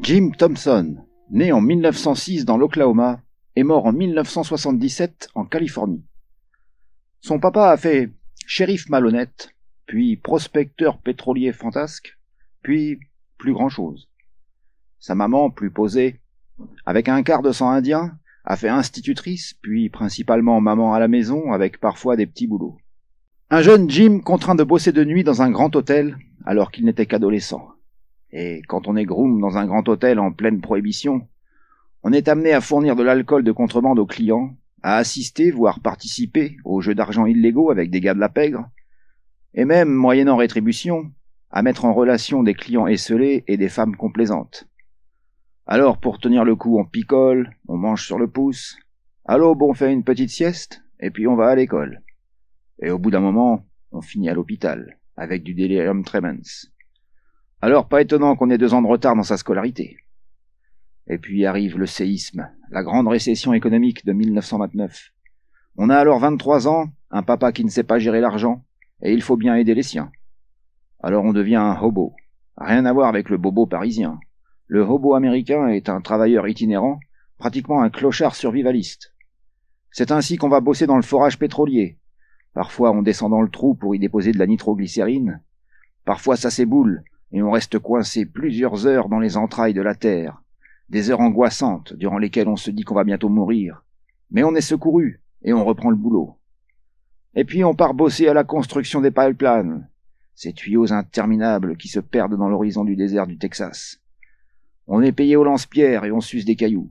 Jim Thompson, né en 1906 dans l'Oklahoma, est mort en 1977 en Californie. Son papa a fait shérif malhonnête, puis prospecteur pétrolier fantasque, puis plus grand-chose. Sa maman, plus posée, avec un quart de sang indien, a fait institutrice, puis principalement maman à la maison, avec parfois des petits boulots. Un jeune Jim contraint de bosser de nuit dans un grand hôtel, alors qu'il n'était qu'adolescent. Et quand on est groom dans un grand hôtel en pleine prohibition, on est amené à fournir de l'alcool de contrebande aux clients, à assister, voire participer aux jeux d'argent illégaux avec des gars de la pègre, et même, moyennant rétribution, à mettre en relation des clients esselés et des femmes complaisantes. Alors, pour tenir le coup, on picole, on mange sur le pouce, à l'aube on fait une petite sieste, et puis on va à l'école. Et au bout d'un moment, on finit à l'hôpital, avec du delirium tremens. Alors, pas étonnant qu'on ait 2 ans de retard dans sa scolarité. Et puis arrive le séisme, la grande récession économique de 1929. On a alors 23 ans, un papa qui ne sait pas gérer l'argent, et il faut bien aider les siens. Alors on devient un hobo. Rien à voir avec le bobo parisien. Le hobo américain est un travailleur itinérant, pratiquement un clochard survivaliste. C'est ainsi qu'on va bosser dans le forage pétrolier. Parfois on descend dans le trou pour y déposer de la nitroglycérine. Parfois ça s'éboule, et on reste coincé plusieurs heures dans les entrailles de la terre. Des heures angoissantes, durant lesquelles on se dit qu'on va bientôt mourir. Mais on est secouru, et on reprend le boulot. Et puis on part bosser à la construction des pipelines, ces tuyaux interminables qui se perdent dans l'horizon du désert du Texas. On est payé au lance-pierre et on suce des cailloux.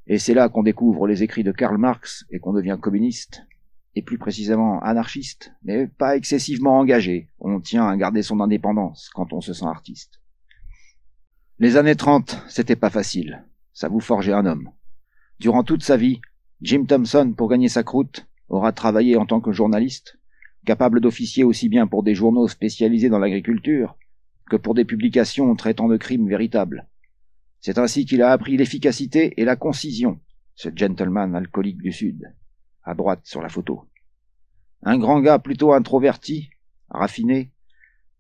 Et c'est là qu'on découvre les écrits de Karl Marx et qu'on devient communiste, et plus précisément anarchiste, mais pas excessivement engagé. On tient à garder son indépendance quand on se sent artiste. Les années 30, c'était pas facile. Ça vous forgeait un homme. Durant toute sa vie, Jim Thompson, pour gagner sa croûte, aura travaillé en tant que journaliste, capable d'officier aussi bien pour des journaux spécialisés dans l'agriculture que pour des publications traitant de crimes véritables. C'est ainsi qu'il a appris l'efficacité et la concision, ce gentleman alcoolique du Sud, à droite sur la photo. Un grand gars plutôt introverti, raffiné,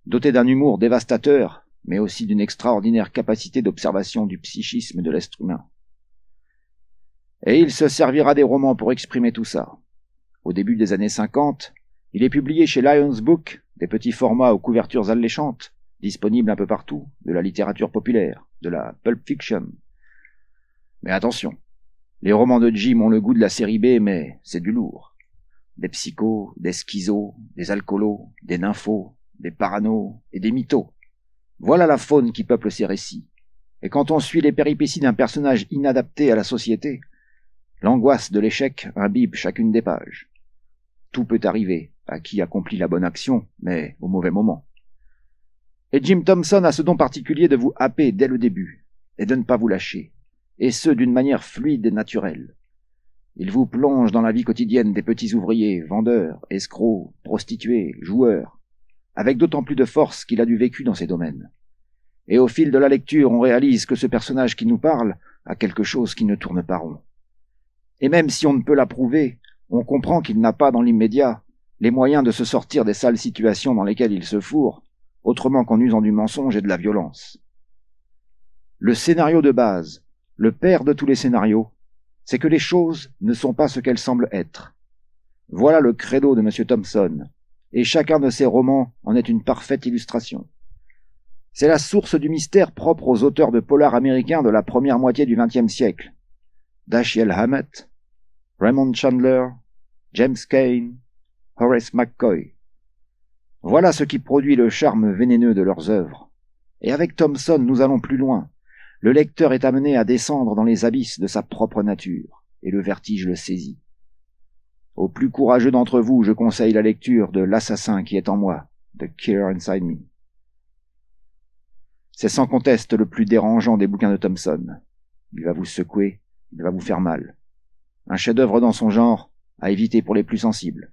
doté d'un humour dévastateur, mais aussi d'une extraordinaire capacité d'observation du psychisme de l'être humain. Et il se servira des romans pour exprimer tout ça. Au début des années 50, il est publié chez Lions Book des petits formats aux couvertures alléchantes, disponibles un peu partout, de la littérature populaire, de la pulp fiction. Mais attention, les romans de Jim ont le goût de la série B, mais c'est du lourd. Des psychos, des schizos, des alcoolos, des nymphos, des paranos et des mythos. Voilà la faune qui peuple ces récits. Et quand on suit les péripéties d'un personnage inadapté à la société, l'angoisse de l'échec imbibe chacune des pages. Tout peut arriver à qui accomplit la bonne action, mais au mauvais moment. Et Jim Thompson a ce don particulier de vous happer dès le début, et de ne pas vous lâcher, et ce d'une manière fluide et naturelle. Il vous plonge dans la vie quotidienne des petits ouvriers, vendeurs, escrocs, prostituées, joueurs, avec d'autant plus de force qu'il a du vécu dans ces domaines. Et au fil de la lecture, on réalise que ce personnage qui nous parle a quelque chose qui ne tourne pas rond. Et même si on ne peut l'approuver, on comprend qu'il n'a pas dans l'immédiat les moyens de se sortir des sales situations dans lesquelles il se fourre, autrement qu'en usant du mensonge et de la violence. Le scénario de base, le père de tous les scénarios, c'est que les choses ne sont pas ce qu'elles semblent être. Voilà le credo de M. Thompson, et chacun de ses romans en est une parfaite illustration. C'est la source du mystère propre aux auteurs de polar américains de la première moitié du XXe siècle. Dashiell Hammett, Raymond Chandler, James Cain, Horace McCoy. Voilà ce qui produit le charme vénéneux de leurs œuvres. Et avec Thompson, nous allons plus loin. Le lecteur est amené à descendre dans les abysses de sa propre nature, et le vertige le saisit. Aux plus courageux d'entre vous, je conseille la lecture de L'assassin qui est en moi, The Killer Inside Me. C'est sans conteste le plus dérangeant des bouquins de Thompson. Il va vous secouer, il va vous faire mal. Un chef-d'œuvre dans son genre, à éviter pour les plus sensibles.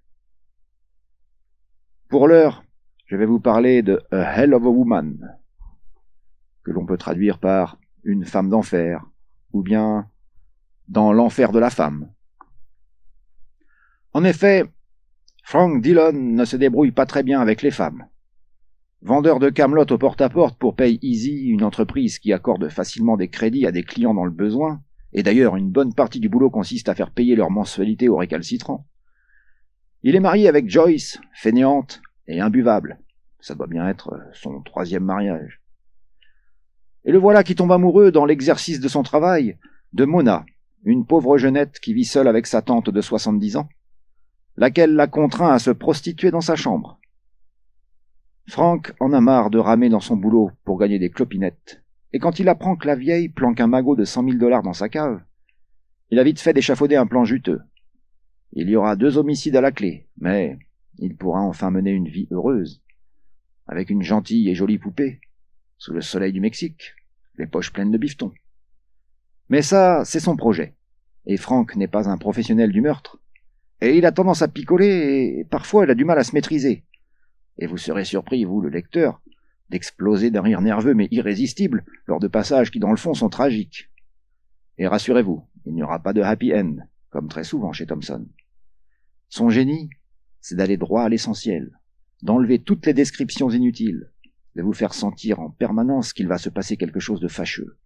Pour l'heure, je vais vous parler de A Hell of a Woman, que l'on peut traduire par Une femme d'enfer, ou bien Dans l'enfer de la femme. En effet, Frank Dillon ne se débrouille pas très bien avec les femmes. Vendeur de camelotes au porte-à-porte pour Pay Easy, une entreprise qui accorde facilement des crédits à des clients dans le besoin, et d'ailleurs une bonne partie du boulot consiste à faire payer leur mensualité aux récalcitrants. Il est marié avec Joyce, fainéante et imbuvable. Ça doit bien être son 3e mariage. Et le voilà qui tombe amoureux, dans l'exercice de son travail, de Mona, une pauvre jeunette qui vit seule avec sa tante de 70 ans, laquelle l'a contraint à se prostituer dans sa chambre. Frank en a marre de ramer dans son boulot pour gagner des clopinettes, et quand il apprend que la vieille planque un magot de 100 000 $ dans sa cave, il a vite fait d'échafauder un plan juteux. Il y aura 2 homicides à la clé, mais il pourra enfin mener une vie heureuse, avec une gentille et jolie poupée, sous le soleil du Mexique, les poches pleines de bifetons. Mais ça, c'est son projet, et Frank n'est pas un professionnel du meurtre, et il a tendance à picoler, et parfois il a du mal à se maîtriser. Et vous serez surpris, vous, le lecteur, d'exploser d'un rire nerveux mais irrésistible lors de passages qui, dans le fond, sont tragiques. Et rassurez-vous, il n'y aura pas de happy end, comme très souvent chez Thompson. Son génie, c'est d'aller droit à l'essentiel, d'enlever toutes les descriptions inutiles, de vous faire sentir en permanence qu'il va se passer quelque chose de fâcheux.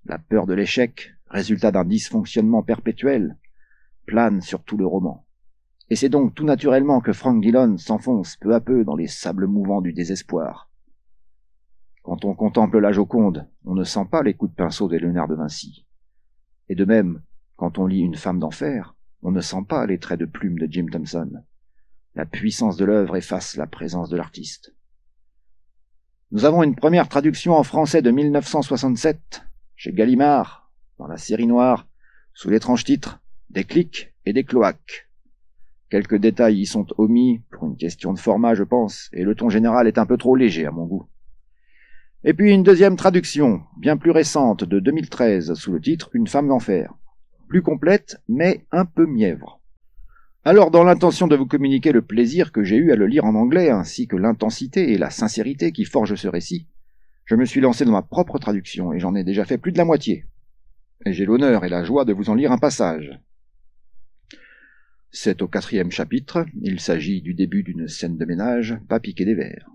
La peur de l'échec, résultat d'un dysfonctionnement perpétuel, plane sur tout le roman. Et c'est donc tout naturellement que Frank Dillon s'enfonce peu à peu dans les sables mouvants du désespoir. Quand on contemple la Joconde, on ne sent pas les coups de pinceau des Léonard de Vinci. Et de même, quand on lit Une femme d'enfer, on ne sent pas les traits de plume de Jim Thompson. La puissance de l'œuvre efface la présence de l'artiste. Nous avons une première traduction en français de 1967, chez Gallimard, dans la série noire, sous l'étrange titre « Des clics et des cloaques ». Quelques détails y sont omis, pour une question de format, je pense, et le ton général est un peu trop léger à mon goût. Et puis une deuxième traduction, bien plus récente, de 2013, sous le titre « Une femme d'enfer ». Plus complète, mais un peu mièvre. Alors, dans l'intention de vous communiquer le plaisir que j'ai eu à le lire en anglais, ainsi que l'intensité et la sincérité qui forgent ce récit, je me suis lancé dans ma propre traduction, et j'en ai déjà fait plus de la moitié. Et j'ai l'honneur et la joie de vous en lire un passage. C'est au 4e chapitre, il s'agit du début d'une scène de ménage, pas piqué des vers.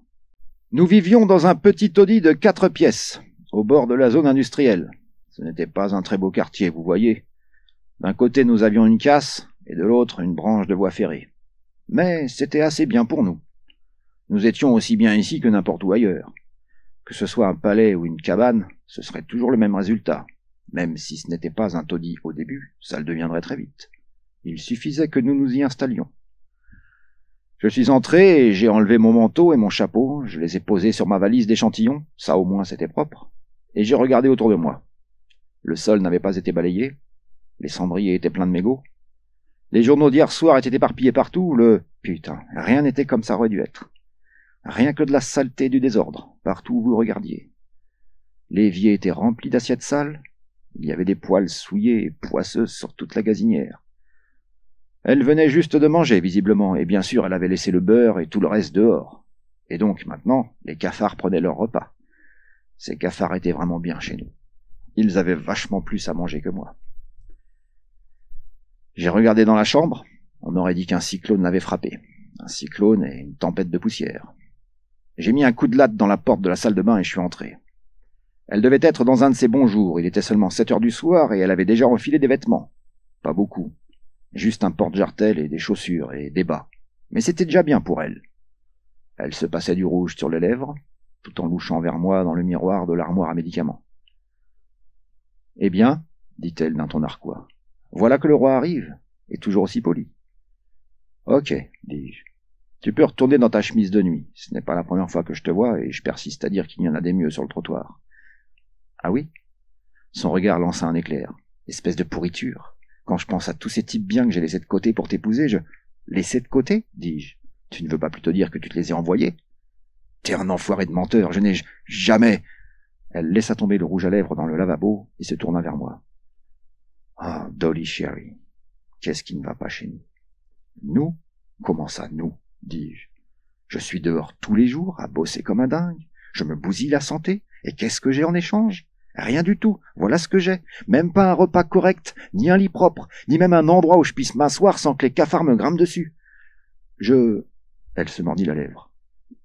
Nous vivions dans un petit taudis de 4 pièces, au bord de la zone industrielle. Ce n'était pas un très beau quartier, vous voyez. D'un côté nous avions une casse, et de l'autre une branche de voie ferrée. Mais c'était assez bien pour nous. Nous étions aussi bien ici que n'importe où ailleurs. Que ce soit un palais ou une cabane, ce serait toujours le même résultat. Même si ce n'était pas un taudis au début, ça le deviendrait très vite. Il suffisait que nous nous y installions. Je suis entré et j'ai enlevé mon manteau et mon chapeau, je les ai posés sur ma valise d'échantillons, ça au moins c'était propre, et j'ai regardé autour de moi. Le sol n'avait pas été balayé, les cendriers étaient pleins de mégots, les journaux d'hier soir étaient éparpillés partout, Putain, rien n'était comme ça aurait dû être. Rien que de la saleté et du désordre, partout où vous regardiez. L'évier était rempli d'assiettes sales, il y avait des poêles souillées et poisseuses sur toute la gazinière. Elle venait juste de manger, visiblement, et bien sûr elle avait laissé le beurre et tout le reste dehors. Et donc, maintenant, les cafards prenaient leur repas. Ces cafards étaient vraiment bien chez nous. Ils avaient vachement plus à manger que moi. J'ai regardé dans la chambre, on aurait dit qu'un cyclone l'avait frappé. Un cyclone et une tempête de poussière. J'ai mis un coup de latte dans la porte de la salle de bain et je suis entré. Elle devait être dans un de ses bons jours, il était seulement 7 heures du soir et elle avait déjà enfilé des vêtements. Pas beaucoup. Juste un porte-jartel et des chaussures et des bas. Mais c'était déjà bien pour elle. Elle se passait du rouge sur les lèvres, tout en louchant vers moi dans le miroir de l'armoire à médicaments. « Eh bien, dit-elle d'un ton narquois, voilà que le roi arrive, et toujours aussi poli. »« Ok, dis-je. Tu peux retourner dans ta chemise de nuit. Ce n'est pas la première fois que je te vois, et je persiste à dire qu'il y en a des mieux sur le trottoir. »« Ah oui ?» Son regard lança un éclair. « Espèce de pourriture. Quand je pense à tous ces types bien que j'ai laissés de côté pour t'épouser, Laissés de côté, dis-je. Tu ne veux pas plutôt dire que tu te les ai envoyés? T'es un enfoiré de menteur, je n'ai jamais... Elle laissa tomber le rouge à lèvres dans le lavabo et se tourna vers moi. Ah, Dolly chérie, qu'est-ce qui ne va pas chez nous? Nous? Comment ça, nous? Dis-je. Je suis dehors tous les jours, à bosser comme un dingue. Je me bousille la santé. Et qu'est-ce que j'ai en échange? Rien du tout, voilà ce que j'ai. Même pas un repas correct, ni un lit propre, ni même un endroit où je puisse m'asseoir sans que les cafards me grimpent dessus. Elle se mordit la lèvre.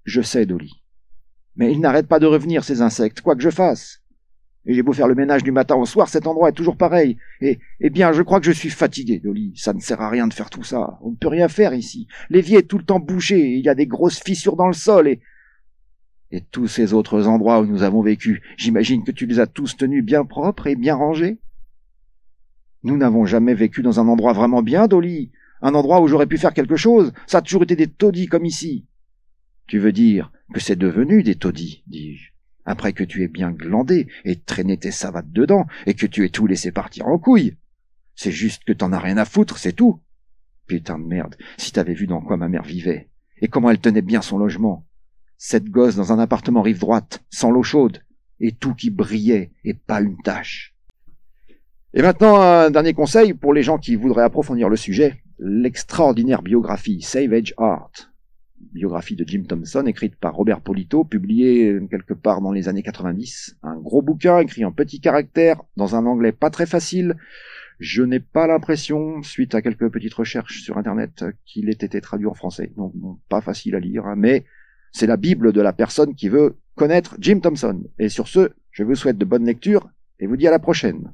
Je sais, Dolly. Mais ils n'arrêtent pas de revenir, ces insectes, quoi que je fasse. Et j'ai beau faire le ménage du matin au soir, cet endroit est toujours pareil. Eh bien, je crois que je suis fatigué, Dolly. Ça ne sert à rien de faire tout ça. On ne peut rien faire ici. L'évier est tout le temps bouché, et il y a des grosses fissures dans le sol, et tous ces autres endroits où nous avons vécu, j'imagine que tu les as tous tenus bien propres et bien rangés. Nous n'avons jamais vécu dans un endroit vraiment bien, Dolly. Un endroit où j'aurais pu faire quelque chose. Ça a toujours été des taudis comme ici. Tu veux dire que c'est devenu des taudis, dis-je. Après que tu aies bien glandé et traîné tes savates dedans, et que tu aies tout laissé partir en couille. C'est juste que t'en as rien à foutre, c'est tout. Putain de merde, si t'avais vu dans quoi ma mère vivait, et comment elle tenait bien son logement. Cette gosse dans un appartement rive droite, sans l'eau chaude, et tout qui brillait, et pas une tache. Et maintenant, un dernier conseil pour les gens qui voudraient approfondir le sujet, l'extraordinaire biographie Savage Art. Biographie de Jim Thompson, écrite par Robert Polito, publiée quelque part dans les années 90. Un gros bouquin écrit en petits caractères, dans un anglais pas très facile. Je n'ai pas l'impression, suite à quelques petites recherches sur Internet, qu'il ait été traduit en français. Donc, bon, pas facile à lire, hein, mais c'est la Bible de la personne qui veut connaître Jim Thompson. Et sur ce, je vous souhaite de bonnes lectures et vous dis à la prochaine.